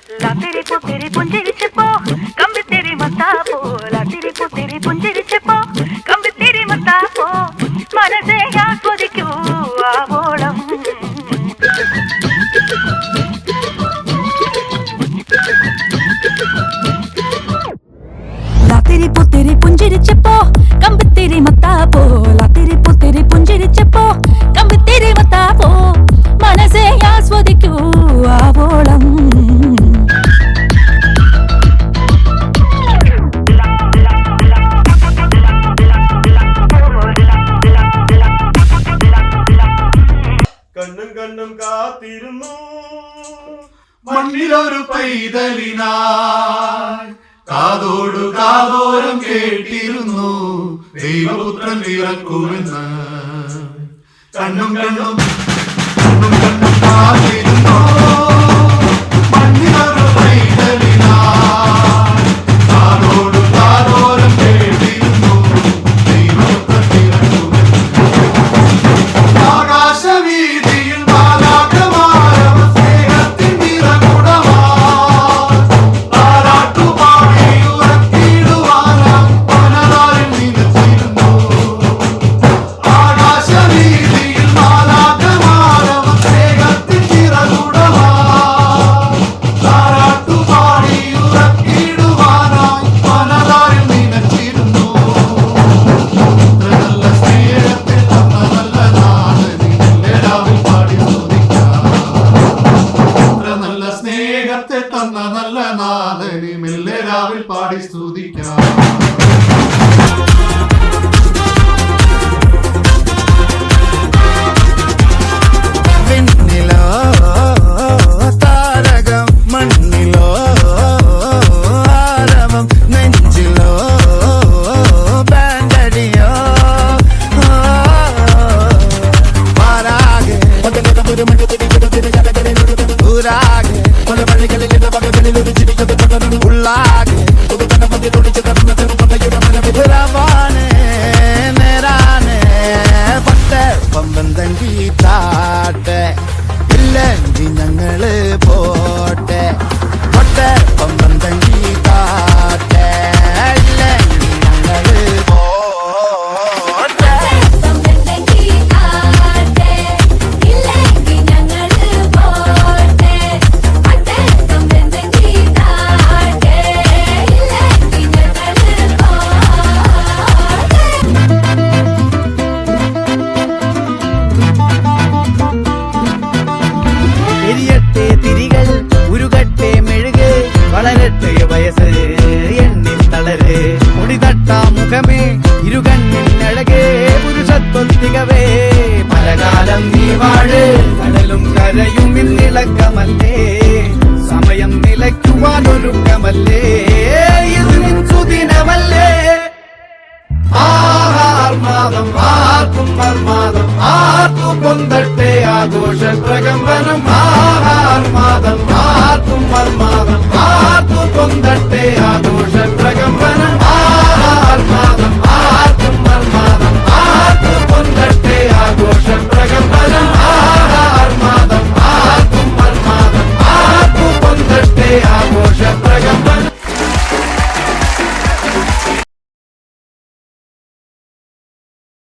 लातेरी पुतेरी पुंजरी चिपो कम्बी तेरी मतापो लातेरी पुतेरी पुंजरी चिपो कम्बी तेरी मतापो मनसे आस्वदिकू आवोളം लातेरी पुतेरी पुंजरी चिपो कम्बी तेरी मतापो लातेरी पुतेरी पुंजरी चिपो कम्बी तेरी मतापो मनसे आस्वदिकू आवोളം കണ്ണും കണ്ണും കാത്തിരുന്നു മണ്ണിലൊരു പൈതലിനായി കാതോടു കാതോരം കേട്ടിരുന്നു ദൈവപുത്രൻ പിറക്കുമെന്ന് കണ്ണും കണ്ണും കണ്ണും കണ്ണും കാത്തിരുന്നു മണ്ണിലൊരു പൈതലിനായി കാതോടു കാതോരം കേട്ടിരുന്നു ദൈവപുത്രൻ പിറക്കുമെന്ന് ആകാശവീതി തന്ന നല്ല നാഥനെ മെല്ലെ രാവിൽ പാടി സ്തുതിക്കാം. വിണ്ണിലോ താരകം മണ്ണിലോ ആരവം നെഞ്ചിലോ ബാൻഡടിയോ പാരാകെ ഊരാകെ ഉള്ളാകെ റവാനെ നേരാനെ പട്ടെ പമ്പന്തങ്കി താട്ടെ ഇല്ലെങ്കിൽ ഞങ്ങള് പോട്ടെ പട്ടെ പമ്പന്തങ്കി താട്ടെ ഇല്ലെങ്കിൽ ഞങ്ങള് പോട്ടെ എരിയട്ടെ തിരികൾ ഉരുകട്ടെ മെഴുക് വളരട്ടെ വയസ്സ് എണ്ണിൽ തളര് മുടിതട്ട മുഖമേ ഇരുകണ്ണിനഴകേ പുരുഷത്വത്തികവേ പലകാലം നീ വാഴ് കടലും കരയും ഇന്നിളക്കമല്ലേ സമയം നിലയ്ക്കുവാനൊരുക്കമല്ലേ ഇത് നിൻ സുദിനമല്ലേ ആർമാദം ആർക്കും മർമാദം ആർക്കും കൊന്തട്ടെ ആഘോഷ പ്രകമ്പനം ആർമാദം ആർക്കും